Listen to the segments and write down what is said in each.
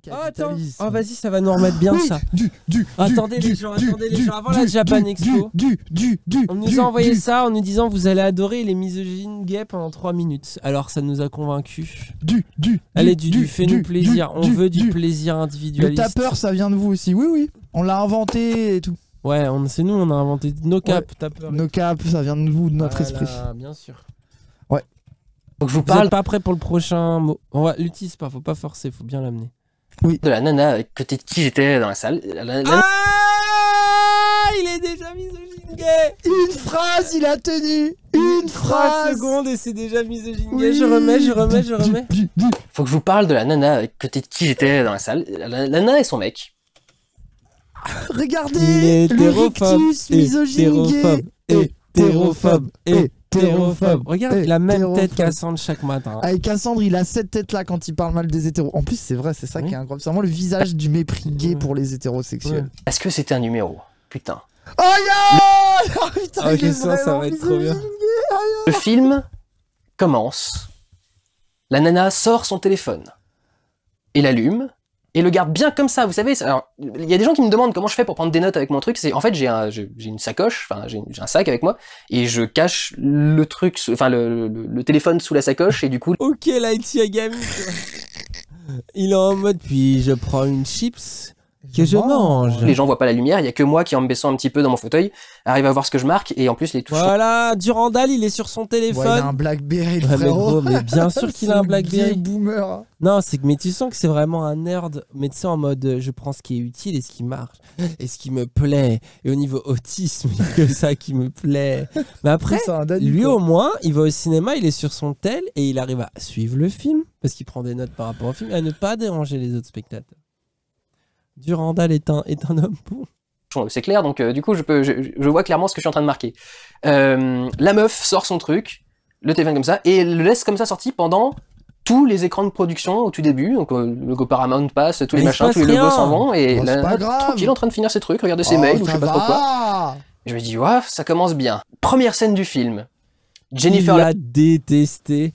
le Oh, attends. capitalisme. Oh, vas-y, ça va nous remettre bien ça. Attendez les gens, avant la Japan Expo. On nous a envoyé ça en nous disant vous allez adorer les misogynes gays pendant 3 minutes. Alors ça nous a convaincus. Allez, fais-nous plaisir. On veut du plaisir individualiste. Le tapeur, ça vient de vous aussi. Oui, oui. On l'a inventé et tout. Ouais, c'est nous, on a inventé nos caps, tapeur. Nos caps, ça vient de vous, de notre esprit. Bien sûr. Ouais. Donc je vous Vous parle êtes pas prêt pour le prochain mot. L'utilise pas, faut pas forcer, faut bien l'amener. Oui. de la nana avec côté de qui j'étais dans la salle. Il est déjà misogyne gay. Une phrase, il a tenu. Une 3 phrase. secondes et c'est déjà misogyne Oui. gay. Je remets. Faut que je vous parle de la nana avec côté de qui j'étais dans la salle. La nana et son mec. Regardez. Il est le hétérophobe. rictus misogyne gay. Hétérophobe. Regarde, il a la même Hétérophobe. tête Cassandre chaque matin. Avec Cassandre, il a cette tête-là quand il parle mal des hétéros. En plus, c'est vrai, c'est ça Oui. qui est incroyable. C'est vraiment le visage du mépris gay pour les hétérosexuels. Est-ce que c'était un numéro? Putain. Oh yeah oh, putain, Ok, il est ça va vraiment être trop bien. misogyne gay. Le film commence. La nana sort son téléphone et l'allume et le garde bien comme ça. Vous savez, alors il y a des gens qui me demandent comment je fais pour prendre des notes avec mon truc. C'est en fait j'ai une sacoche, enfin j'ai un sac avec moi et je cache le truc, enfin le téléphone sous la sacoche et du coup. Ok, Light Yagami. Il est en mode, puis je prends une chips que je mange. Les gens voient pas la lumière, il y a que moi qui en me baissant un petit peu dans mon fauteuil arrive à voir ce que je marque et en plus les touches. Voilà, Durandal, il est sur son Ouais, téléphone. il a un Blackberry, le Ouais, mais frérot. gros, mais bien sûr qu'il a un C'est Blackberry. gay boomer. Non, c'est que mais tu sens que c'est vraiment un nerd, mais tu sais en mode je prends ce qui est utile et ce qui marche et ce qui me plaît. Et au niveau autisme, il y a que ça qui me plaît. Mais après, C'est un daddy, lui quoi. au moins, il va au cinéma, il est sur son tel et il arrive à suivre le film parce qu'il prend des notes par rapport au film et à ne pas déranger les autres spectateurs. Durandal est un homme bon. C'est clair, donc du coup je vois clairement ce que je suis en train de marquer. La meuf sort son truc, le téléphone comme ça, et le laisse comme ça sorti pendant tous les écrans de production au tout début. Donc le logo Paramount passe, tous les Mais il machins, se tous les passe logos rien. s'en vont, et Oh, c'est la pas nana, grave. tranquille en train de finir ses trucs, regarder ses Oh, mails ou je ça sais pas trop quoi. va. Et je me dis, ouais, ça commence bien. Première scène du film. Il Jennifer a détesté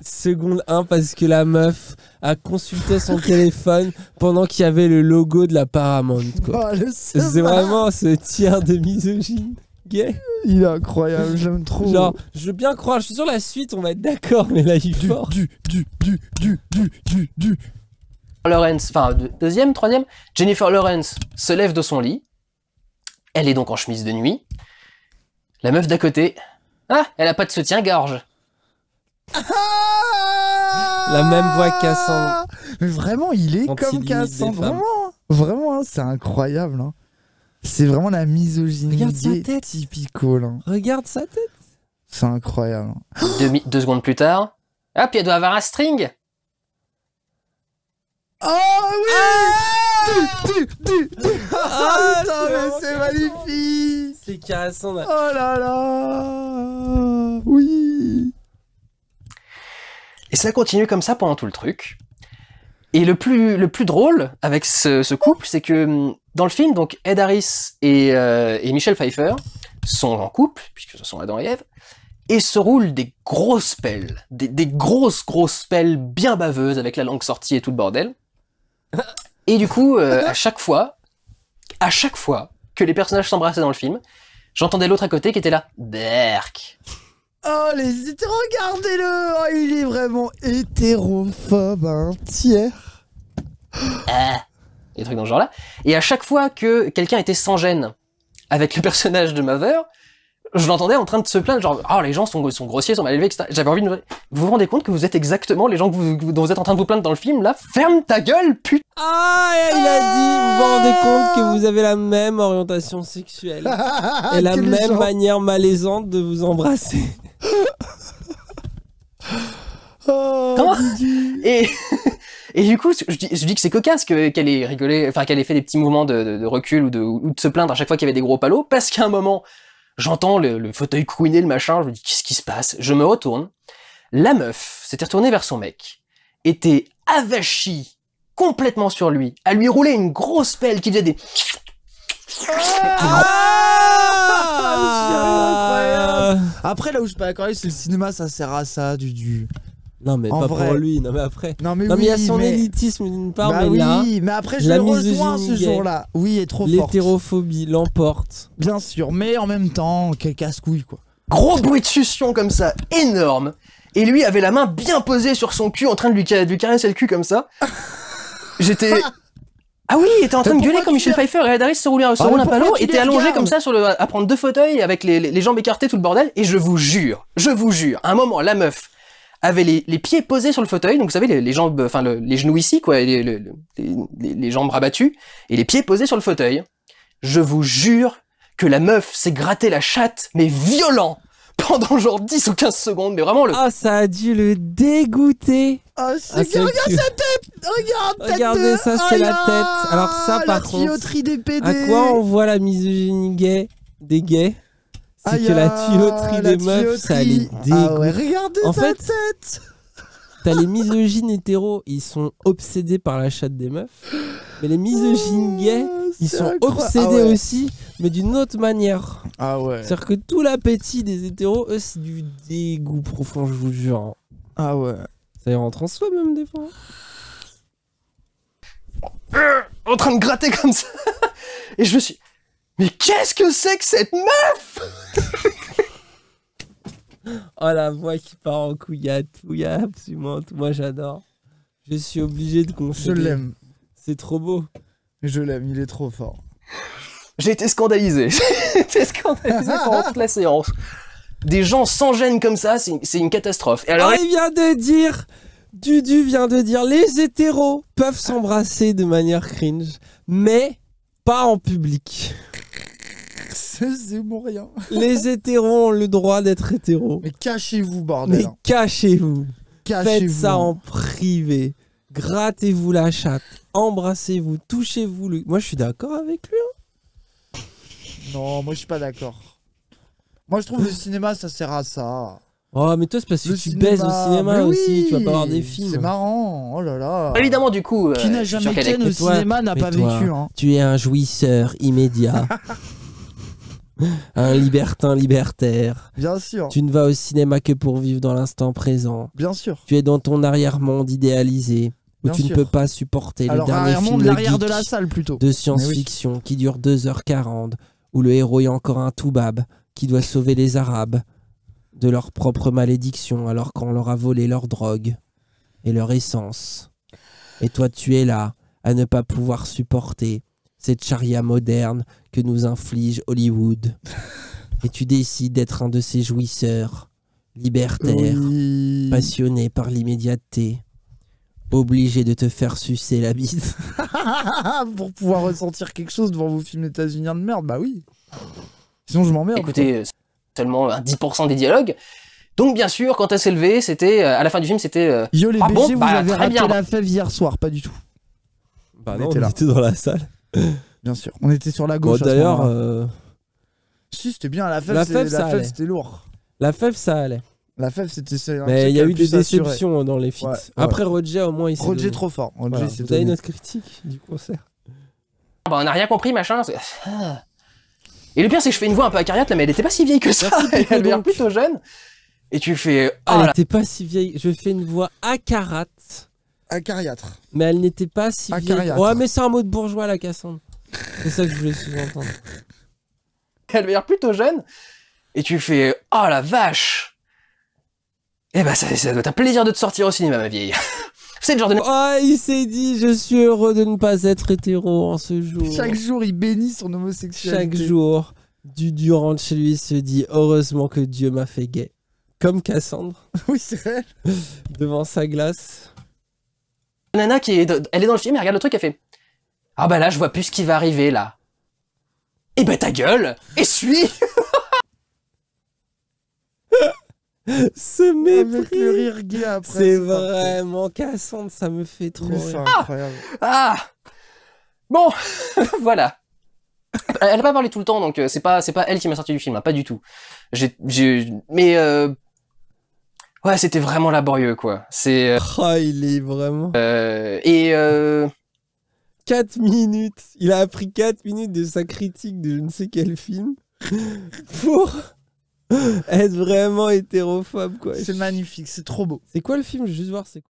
seconde 1 parce que la meuf a consulté son téléphone pendant qu'il y avait le logo de la Paramount, quoi. Oh, le C'est seum. vraiment ce tiers de misogyne gay. Il est incroyable, j'aime trop. Genre, je veux bien croire, je suis sur la suite, on va être d'accord, mais là il fort. Lawrence, enfin deuxième, troisième, Jennifer Lawrence se lève de son lit. Elle est donc en chemise de nuit. La meuf d'à côté, elle a pas de soutien-gorge. La même voix que Cassandre. Mais vraiment, il est Quand comme il imite Cassandre. des femmes. Vraiment, hein, c'est incroyable. Hein. C'est vraiment la misogynie Regarde sa gay tête. typical. Hein. Regarde sa tête. C'est incroyable. Hein. 2 secondes plus tard, hop, elle doit avoir un string. Oh oui Ah, putain, mais c'est magnifique. C'est Cassandre. Oh là là. Oui. Et ça continue comme ça pendant tout le truc. Et le plus drôle avec ce couple, c'est que dans le film, donc Ed Harris et Michelle Pfeiffer sont en couple, puisque ce sont Adam et Ève, et se roulent des grosses pelles, des grosses pelles bien baveuses avec la langue sortie et tout le bordel. Et du coup, à chaque fois que les personnages s'embrassaient dans le film, j'entendais l'autre à côté qui était là, Berk. Oh les hétéros, regardez-le. Oh, il est vraiment hétérophobe, un tiers. Des trucs dans ce genre-là. Et à chaque fois que quelqu'un était sans gêne avec le personnage de Mother, je l'entendais en train de se plaindre, genre, oh, les gens sont grossiers, sont mal élevés, etc. J'avais envie de vous rendez compte que vous êtes exactement les gens dont vous êtes en train de vous plaindre dans le film, là? Ferme ta gueule, putain! Ah, et il a dit, vous vous rendez compte que vous avez la même orientation sexuelle et la Que les même gens- manière malaisante de vous embrasser. Oh, Comment Didi. Et du coup, je dis que c'est cocasse qu'elle ait rigolé, enfin qu'elle ait fait des petits mouvements de recul ou de se plaindre à chaque fois qu'il y avait des gros palos, parce qu'à un moment, j'entends le fauteuil couiner, le machin, je me dis qu'est-ce qui se passe? Je me retourne, la meuf s'était retournée vers son mec, était avachie complètement sur lui, à lui rouler une grosse pelle qui faisait des... incroyable. Après, là où je suis pas d'accord, c'est le cinéma, ça sert à ça, du. Non, mais En pas vrai. pour lui. Non, mais après. Non, mais Non, mais il y a son mais... élitisme d'une part, Bah mais oui, là, mais après je la le rejoins misogynie ce gay, jour-là. Oui, est trop forte. l'hétérophobie l'emporte. Bien sûr, mais en même temps, quel casse-couille quoi. Gros bruit de succion comme ça, énorme. Et lui avait la main bien posée sur son cul en train de lui caresser le cul comme ça. J'étais... Ah oui, il était en train de gueuler pourquoi comme tu Michel l'as- Pfeiffer et Ed Harris se roulaient un mais palo, pourquoi tu était les allongé regardes comme ça à prendre 2 fauteuils avec les jambes écartées, tout le bordel. Et je vous jure, à un moment, la meuf avait les pieds posés sur le fauteuil, donc vous savez, les jambes, enfin les genoux ici, quoi, et les jambes rabattues, et les pieds posés sur le fauteuil. Je vous jure que la meuf s'est gratté la chatte, mais violent, pendant genre 10 ou 15 secondes, mais vraiment le... Ah, ça a dû le dégoûter. Ah, Ah, c'est regarde le cul. sa tête. Regarde tête Regardez de- ça, c'est la là, tête. Alors ça, la par contre, tuyauterie des PD. à quoi on voit la misogynie gay des gays? C'est Aïe, que la ah, tuyauterie la des meufs, ça les tuyauterie. dégoûte. Ah ouais, regardez En sa fait, tête. T'as les misogynes hétéros, ils sont obsédés par la chatte des meufs. Mais les misogynes gays, ils C'est sont incroyable. obsédés Ah ouais. aussi, mais d'une autre manière. Ah ouais. C'est-à-dire que tout l'appétit des hétéros, eux, c'est du dégoût profond, je vous jure. Ah ouais. Ça y rentre en soi même des fois. en train de gratter comme ça. Et je me suis... Mais qu'est-ce que c'est que cette meuf? Oh, la voix qui part en couillade, il y a absolument tout. Moi, j'adore. Je suis obligé de Je concéder. l'aime. C'est trop beau. Je l'aime, il est trop fort. J'ai été scandalisé. J'ai été scandalisé pendant toute la séance. Des gens sans gêne comme ça, c'est une catastrophe. Et alors, Alors, il vient de dire, Dudu vient de dire, les hétéros peuvent s'embrasser de manière cringe, mais pas en public. C'est mon rien. Les hétéros ont le droit d'être hétéros. Mais cachez-vous, Mais bordel. cachez-vous. Faites Cachez-vous. ça en privé. Grattez-vous la chatte. Embrassez-vous. Touchez-vous. Moi, je suis d'accord avec lui. Hein. Non, moi je suis pas d'accord. Moi je trouve le cinéma ça sert à ça. Oh, mais toi, c'est parce que Le tu baises au cinéma mais aussi. oui, Tu vas pas voir des films. C'est marrant. Oh là là. évidemment, du coup... Qui n'a je suis jamais sûr qu'elle est- ken au Mais toi- cinéma n'a mais pas toi, vécu. Hein. Tu es un jouisseur immédiat. Un libertin libertaire. Bien sûr. Tu ne vas au cinéma que pour vivre dans l'instant présent. Bien sûr. Tu es dans ton arrière-monde idéalisé où Bien tu sûr. ne peux pas supporter Alors le dernier arrière-monde, film l'arrière de geek la salle plutôt. de science-fiction qui dure 2h40 où le héros est encore un toubab qui doit sauver les Arabes de leur propre malédiction alors qu'on leur a volé leur drogue et leur essence. Et toi, tu es là à ne pas pouvoir supporter cette charia moderne que nous inflige Hollywood. Et tu décides d'être un de ces jouisseurs libertaires, Oui. passionnés par l'immédiateté, obligé de te faire sucer la bite. Pour pouvoir ressentir quelque chose devant vos films états-uniens de merde, bah oui. Sinon je m'emmerde. Écoutez, seulement un 10% des dialogues. Donc bien sûr, quand elle s'est levée, c'était... à la fin du film, c'était... Yo les Ah BG, bon vous Bah, avez très raté bien. la fève hier soir, pas du tout. Bah non, on était dans la salle. Bien sûr. On était sur la Bon, gauche. à ce d'ailleurs, moment-là. Si, c'était bien. La fève, la fève, ça allait. c'était lourd. la fève, ça allait. La fève, c'était. Mais il y a eu des déceptions dans les feats. Ouais, ouais. Après, Roger, au moins, il s'est Roger donné. trop fort. Roger, Voilà. c'est Vous avez donné. notre critique du concert. Bah, on n'a rien compris, machin. Ah. Et le pire, c'est que je fais une voix un peu acariate, là, mais elle était pas si vieille que ça. Merci, Elle Pico, avait l'air donc. plutôt jeune. Et tu fais... Elle Oh là, n'était pas si vieille. Je fais une voix acarate, Acariâtre. mais elle n'était pas si vieille. Acariâtre. Ouais, mais c'est un mot de bourgeois, la Cassandre. C'est ça que je voulais sous-entendre. elle avait l'air plutôt jeune. Et tu fais... Oh la vache. Eh ben, ça doit être un plaisir de te sortir au cinéma, ma vieille. C'est le genre de... Oh, il s'est dit, je suis heureux de ne pas être hétéro en ce jour. Chaque jour, il bénit son homosexualité. Chaque jour, Dudu rentre chez lui et se dit, heureusement que Dieu m'a fait gay. Comme Cassandre, Oui, c'est vrai. devant sa glace. Nana qui est... Elle est dans le film, elle regarde le truc, elle fait... Ah bah là, je vois plus ce qui va arriver, là. Eh ben ta gueule. Essuie. Ce Avec le mépris. rire gay après. C'est parfait. vraiment Cassandre, ça me fait trop Mais c'est rire. incroyable. Ah. Bon, voilà. Elle a pas parlé tout le temps, donc c'est pas elle qui m'a sorti du film, hein, pas du tout. Mais ouais, c'était vraiment laborieux, quoi. C'est Oh, il est vraiment... et 4 minutes. Il a appris 4 minutes de sa critique de je ne sais quel film pour Être vraiment hétérophobe, quoi. C'est magnifique, c'est trop beau. C'est quoi le film? Je vais juste voir. C'est